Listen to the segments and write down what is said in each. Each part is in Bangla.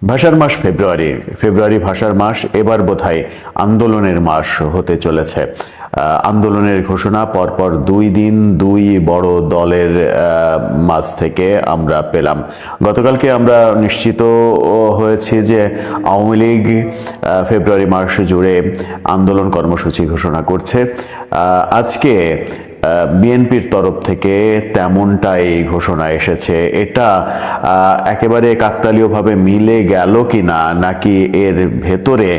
ভাষার মাস ফেব্রুয়ারি। ফেব্রুয়ারি ভাষার মাস, এবার বোধহয় আন্দোলনের মাস হতে চলেছে। আন্দোলনের ঘোষণা পরপর 2 দিন 2 বড় দলের মাঝ থেকে আমরা পেলাম। গতকালকে আমরা নিশ্চিত হয়েছি যে আওয়ামী লীগ ফেব্রুয়ারি মাস জুড়ে আন্দোলন কর্মসূচি ঘোষণা করছে। আজকে বিএনপির তরফ থেকে তেমনটাই ঘোষণা এসেছে। এটা একেবারে কাকতালীয়ভাবে মিলে গেল কিনা, নাকি এর ভেতরে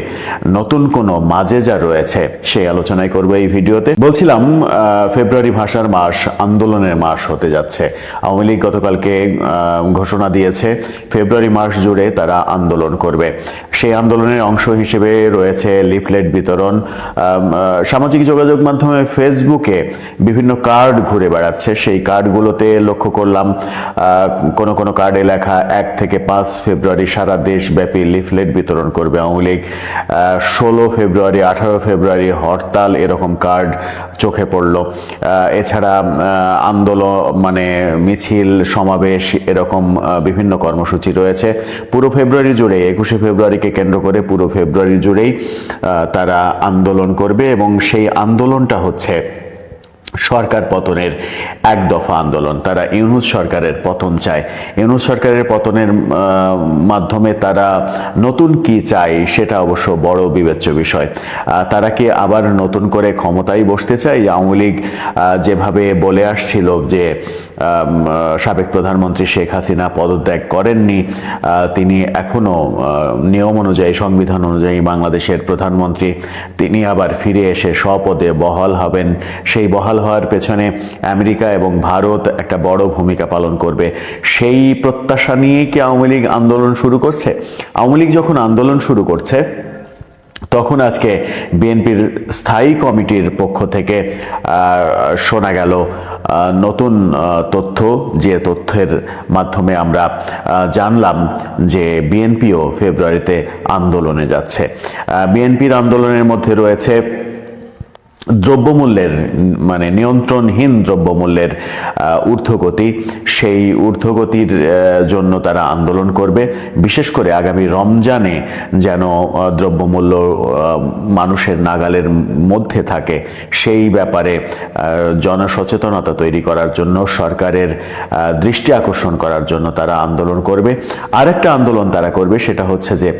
নতুন কোনো মাজেজা রয়েছে, সেই আলোচনাই করবো এই ভিডিওতে। বলছিলাম ফেব্রুয়ারি ভাষার মাস আন্দোলনের মাস হতে যাচ্ছে। আওয়ামী লীগ গতকালকে ঘোষণা দিয়েছে ফেব্রুয়ারি মাস জুড়ে তারা আন্দোলন করবে। সেই আন্দোলনের অংশ হিসেবে রয়েছে লিফলেট বিতরণ। সামাজিক যোগাযোগ মাধ্যমে ফেসবুকে বিভিন্ন কার্ড ঘুরে বেড়াচ্ছে। সেই কার্ডগুলোতে লক্ষ্য করলাম কোন কোন কার্ডে লেখা 1 থেকে 5 ফেব্রুয়ারি সারা দেশব্যাপী লিফলেট বিতরণ করবে আওয়ামী লীগ। 16 ফেব্রুয়ারি, 18 ফেব্রুয়ারি হরতাল, এরকম কার্ড চোখে পড়ল। এছাড়া আন্দোলন মানে মিছিল, সমাবেশ, এরকম বিভিন্ন কর্মসূচি রয়েছে পুরো ফেব্রুয়ারি জুড়ে। 21শে ফেব্রুয়ারিকে কেন্দ্র করে পুরো ফেব্রুয়ারি জুড়েই তারা আন্দোলন করবে, এবং সেই আন্দোলনটা হচ্ছে সরকার পতনের এক দফা আন্দোলন। তারা ইউনূস সরকারের পতন চায়। ইউনূস সরকারের পতনের মাধ্যমে তারা নতুন কি চায় সেটা অবশ্য বড় বিবেচ্য বিষয়। তারা কি আবার নতুন করে ক্ষমতায় বসতে চায়? আওয়ামী লীগ যেভাবে বলে আসছিল যে সাবেক প্রধানমন্ত্রী শেখ হাসিনা পদত্যাগ করেননি, তিনি এখনো নিয়ম অনুযায়ী, সংবিধান অনুযায়ী বাংলাদেশের প্রধানমন্ত্রী, তিনি আবার ফিরে এসে স্বপদে বহাল হবেন। সেই বহাল হওয়ার পেছনে আমেরিকা এবং ভারত একটা বড় ভূমিকা পালন করবে। সেই প্রত্যাশা নিয়ে কি আওয়ামী লীগ আন্দোলন শুরু করছে? আওয়ামী লীগ যখন আন্দোলন শুরু করছে তখন আজকে বিএনপির স্থায়ী কমিটির পক্ষ থেকে শোনা গেল নতুন তথ্য, যে তথ্যের মাধ্যমে আমরা জানলাম যে বিএনপিও ফেব্রুয়ারিতে আন্দোলনে যাচ্ছে। বিএনপির আন্দোলনের মধ্যে রয়েছে দ্রব্যমূল্যের মানে নিয়ন্ত্রণহীন দ্রব্যমূল্যের ঊর্ধ্বগতি। সেই ঊর্ধ্বগতির জন্য তারা আন্দোলন করবে। বিশেষ করে আগামী রমজানে যেন দ্রব্যমূল্য মানুষের নাগালের মধ্যে থাকে, সেই ব্যাপারে জনসচেতনতা তৈরি করার জন্য, সরকারের দৃষ্টি আকর্ষণ করার জন্য তারা আন্দোলন করবে। আরেকটা আন্দোলন তারা করবে, সেটা হচ্ছে যে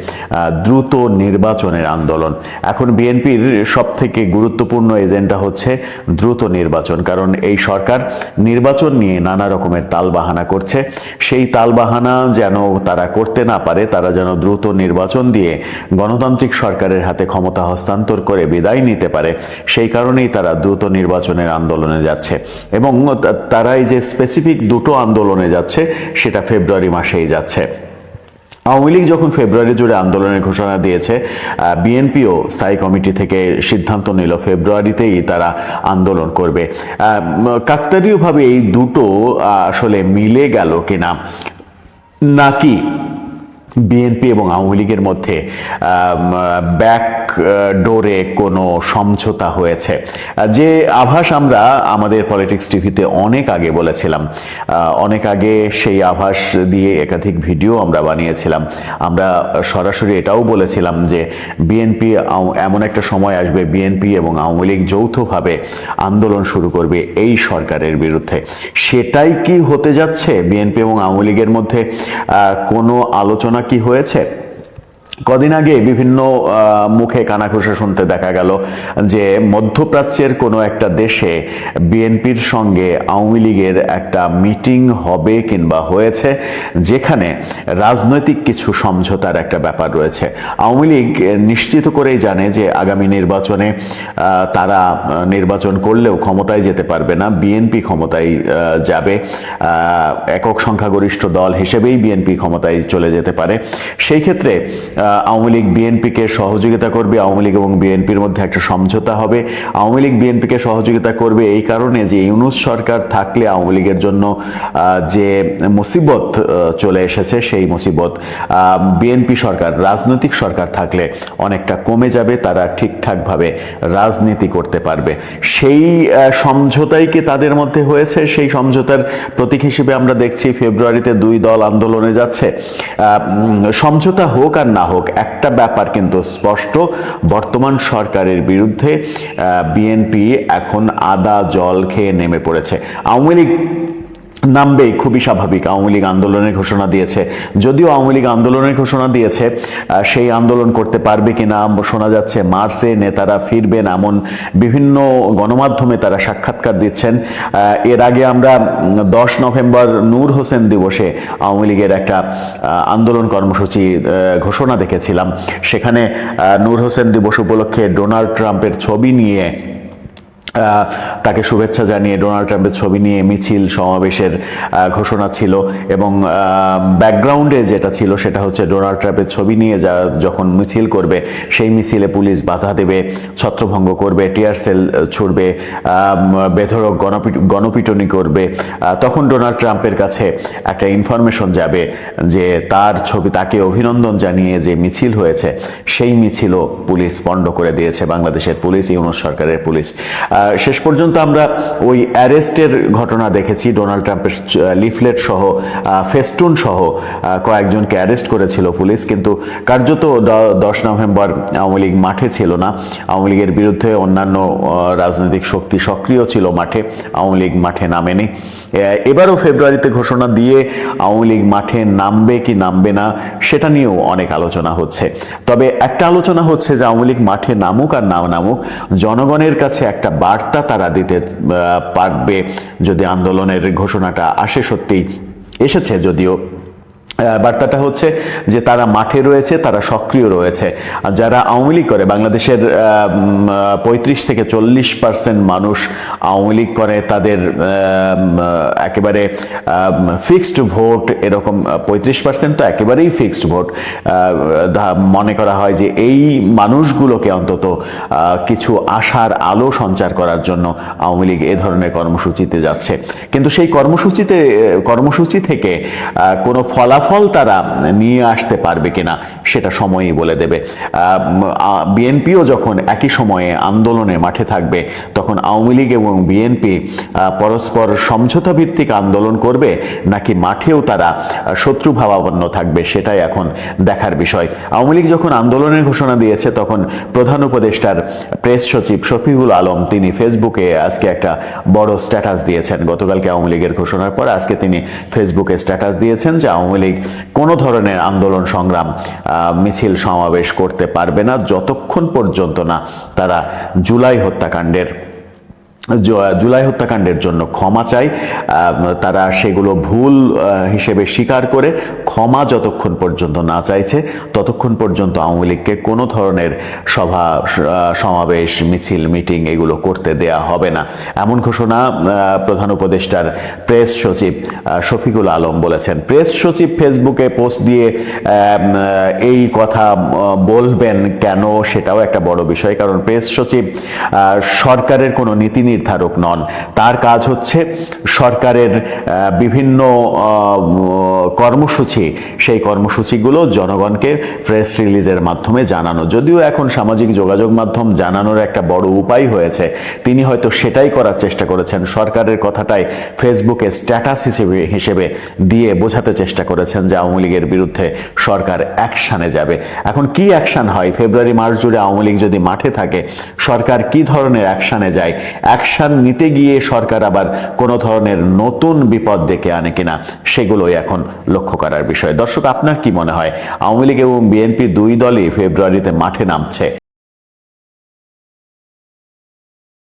দ্রুত নির্বাচনের আন্দোলন। এখন বিএনপির সব থেকে গুরুত্বপূর্ণ এজেন্ডা হচ্ছে দ্রুত নির্বাচন, কারণ এই সরকার নির্বাচন নিয়ে নানা রকমের তালবাহানা করছে। সেই তালবাহানা যেন তারা করতে না পারে, তারা যেন দ্রুত নির্বাচন দিয়ে গণতান্ত্রিক সরকারের হাতে ক্ষমতা হস্তান্তর করে বিদায় নিতে পারে, সেই কারণেই তারা দ্রুত নির্বাচনের আন্দোলনে যাচ্ছে। এবং তারা এই যে স্পেসিফিক দুটো আন্দোলনে যাচ্ছে, সেটা ফেব্রুয়ারি মাসেই যাচ্ছে। আওয়ামী লীগ যখন ফেব্রুয়ারি জুড়ে আন্দোলনের ঘোষণা দিয়েছে, বিএনপিও স্থায়ী কমিটি থেকে সিদ্ধান্ত নিল ফেব্রুয়ারিতেই তারা আন্দোলন করবে। কাকতালীয়ভাবে এই দুটো আসলে মিলে গেল কিনা, নাকি বিএনপি এবং আওয়ামী লীগের মধ্যে ব্যাক ডোরে কোনো সমঝোতা হয়েছে, যে আভাস আমরা আমাদের পলিটিক্স টিভিতে অনেক আগে বলেছিলাম। অনেক আগে সেই আভাস দিয়ে একাধিক ভিডিও আমরা বানিয়েছিলাম। আমরা সরাসরি এটাও বলেছিলাম যে বিএনপি এমন একটা সময় আসবে, বিএনপি এবং আওয়ামী লীগ যৌথভাবে আন্দোলন শুরু করবে এই সরকারের বিরুদ্ধে। সেটাই কি হতে যাচ্ছে? বিএনপি এবং আওয়ামী লীগের মধ্যে কোনো আলোচনা কি হয়েছে? কদিন আগে বিভিন্ন মুখে কানাঘুষা শুনতে দেখা গেল যে মধ্যপ্রাচ্যের কোনো একটা দেশে বিএনপির সঙ্গে আওয়ামী লীগের একটা মিটিং হবে কিংবা হয়েছে, যেখানে রাজনৈতিক কিছু সমঝোতার একটা ব্যাপার রয়েছে। আওয়ামী লীগ নিশ্চিত করেই জানে যে আগামী নির্বাচনে তারা নির্বাচন করলেও ক্ষমতায় যেতে পারবে না, বিএনপি ক্ষমতায় যাবে। একক সংখ্যাগরিষ্ঠ দল হিসেবেই বিএনপি ক্ষমতায় চলে যেতে পারে। সেই ক্ষেত্রে আওয়ামী লীগ বিএনপিকে সহযোগিতা করবে, আওয়ামী লীগ এবং বিএনপির মধ্যে একটা সমঝোতা হবে। আওয়ামী লীগ বিএনপিকে সহযোগিতা করবে এই কারণে যে ইউনূস সরকার থাকলে আওয়ামী লীগের জন্য যে মুসিবত চলে এসেছে সেই মুসিবত বিএনপি সরকার, রাজনৈতিক সরকার থাকলে অনেকটা কমে যাবে, তারা ঠিকঠাকভাবে রাজনীতি করতে পারবে। সেই সমঝোতাই কি তাদের মধ্যে হয়েছে? সেই সমঝোতার প্রতীক হিসেবে আমরা দেখছি ফেব্রুয়ারিতে দুই দল আন্দোলনে যাচ্ছে। সমঝোতা হোক আর না হোক, একটা ব্যাপার কিন্তু স্পষ্ট, বর্তমান সরকারের বিরুদ্ধে বিএনপি এখন আদা জল খেয়ে নেমে পড়েছে। আওয়ামী লীগ নামবে, খুবই স্বাভাবিক। আওয়ামী লীগ আন্দোলনের ঘোষণা দিয়েছে, যদিও আওয়ামী লীগ আন্দোলনের ঘোষণা দিয়েছে, সেই আন্দোলন করতে পারবে কিনা শোনা যাচ্ছে মার্চে নেতারা ফিরবেন এমন বিভিন্ন গণমাধ্যমে তারা সাক্ষাৎকার দিচ্ছেন। এর আগে আমরা 10 নভেম্বর নূর হোসেন দিবসে আওয়ামী লীগের একটা আন্দোলন কর্মসূচি ঘোষণা দেখেছিলাম। সেখানে নূর হোসেন দিবস উপলক্ষে ডোনাল্ড ট্রাম্পের ছবি নিয়ে, তাকে শুভেচ্ছা জানিয়ে ডোনাল্ড ট্রাম্পের ছবি নিয়ে মিছিল সমাবেশের ঘোষণা ছিল, এবং ব্যাকগ্রাউন্ডে যেটা ছিল সেটা হচ্ছে ডোনাল্ড ট্রাম্পের ছবি নিয়ে যখন মিছিল করবে সেই মিছিলে পুলিশ বাধা দেবে, ছত্রভঙ্গ করবে, টিয়ার সেল ছুড়বে, বেধড়ক গণপিটুনি করবে। তখন ডোনাল্ড ট্রাম্পের কাছে একটা ইনফরমেশন যাবে যে তার ছবি, তাকে অভিনন্দন জানিয়ে যে মিছিল হয়েছে সেই মিছিলও পুলিশ পণ্ড করে দিয়েছে, বাংলাদেশের পুলিশ, ইউনূস সরকারের পুলিশ। শেষ পর্যন্ত আমরা ওই অ্যারেস্টের ঘটনা দেখেছি, ডোনাল্ড ট্রাম্পের লিফলেট সহ, ফেস্টুন সহ কয়েকজনকে অ্যারেস্ট করেছিল পুলিশ, কিন্তু কার্যত 10 নভেম্বর আওয়ামী লীগ মাঠে ছিল না। আওয়ামী লীগের বিরুদ্ধে অন্যান্য রাজনৈতিক শক্তি সক্রিয় ছিল মাঠে, আওয়ামী লীগ মাঠে নামেনি। এবারও ফেব্রুয়ারিতে ঘোষণা দিয়ে আওয়ামী লীগ মাঠে নামবে কি নামবে না সেটা নিয়েও অনেক আলোচনা হচ্ছে। তবে একটা আলোচনা হচ্ছে যে আওয়ামী লীগ মাঠে নামুক আর না নামুক, জনগণের কাছে একটা বার্তা তারা দিতে পারবে যদি আন্দোলনের ঘোষণাটা আসে। সত্যিই এসেছে, যদিও বার্তাটা হচ্ছে যে তারা মাঠে রয়েছে, তারা সক্রিয় রয়েছে। যারা আওয়ামী লীগ করে, বাংলাদেশের 35 থেকে 40% মানুষ আওয়ামী লীগ করে, তাদের একেবারে ফিক্সড ভোট, এরকম 35% তো একেবারেই ফিক্সড ভোট। মনে করা হয় যে এই মানুষগুলোকে অন্তত কিছু আশার আলো সঞ্চার করার জন্য আওয়ামী লীগ এ ধরনের কর্মসূচিতে যাচ্ছে, কিন্তু সেই কর্মসূচি থেকে কোনো ফলাফল তারা নিয়ে আসতে পারবে কিনা সেটা সময়ই বলে দেবে। বিএনপিও যখন একই সময়ে আন্দোলনে মাঠে থাকবে, তখন আওয়ামী লীগ এবং বিএনপি পরস্পর সমঝোতা ভিত্তিক আন্দোলন করবে নাকি মাঠেও তারা শত্রুভাবাপন্ন থাকবে, সেটাই এখন দেখার বিষয়। আওয়ামী লীগ যখন আন্দোলনের ঘোষণা দিয়েছে তখন প্রধান উপদেষ্টার প্রেস সচিব শফিকুল আলম, তিনি ফেসবুকে আজকে একটা বড় স্ট্যাটাস দিয়েছেন। গতকালকে আওয়ামী লীগের ঘোষণার পর আজকে তিনি ফেসবুকে স্ট্যাটাস দিয়েছেন যে আওয়ামী লীগ কোনো ধরনের আন্দোলন সংগ্রাম, মিছিল সমাবেশ করতে পারবে না যতক্ষণ পর্যন্ত না তারা জুলাই হত্যাকাণ্ডের জন্য ক্ষমা চায়। তারা সেগুলো ভুল হিসেবে স্বীকার করে ক্ষমা যতক্ষণ পর্যন্ত না চাইছে ততক্ষণ পর্যন্ত আওয়ামী লীগকে কোনো ধরনের সভা সমাবেশ, মিছিল, মিটিং এগুলো করতে দেয়া হবে না, এমন ঘোষণা প্রধান উপদেষ্টার প্রেস সচিব শফিকুল আলম বলেছেন। প্রেস সচিব ফেসবুকে পোস্ট দিয়ে এই কথা বলবেন কেন সেটাও একটা বড় বিষয়, কারণ প্রেস সচিব সরকারের কোনো নীতি নির্ধারক নন। তার কাজ হচ্ছে সরকারের বিভিন্ন কর্মসূচি, সেই কর্মসূচিগুলো জনগণকে প্রেস রিলিজের মাধ্যমে জানানো। যদিও এখন সামাজিক যোগাযোগ মাধ্যম জানানোর একটা বড় উপায় হয়েছে, তিনি হয়তো সেটাই করার চেষ্টা করেছেন, সরকারের কথাটাই ফেসবুকে স্ট্যাটাস হিসেবে দিয়ে বোঝাতে চেষ্টা করেছেন যে আওয়ামী লীগের বিরুদ্ধে সরকার অ্যাকশানে যাবে। এখন কি অ্যাকশান হয়? ফেব্রুয়ারি মার্চ জুড়ে আওয়ামী লীগ যদি মাঠে থাকে, সরকার কি ধরনের অ্যাকশানে যায়? অ্যাকশান নিতে গিয়ে সরকার আবার কোনো ধরনের নতুন বিপদ ডেকে আনে কিনা, সেগুলোই এখন লক্ষ্য করার বিষয়। দর্শক, আপনার কি মনে হয় আওয়ামী লীগ এবং বিএনপি দুই দলই ফেব্রুয়ারিতে মাঠে নামছে?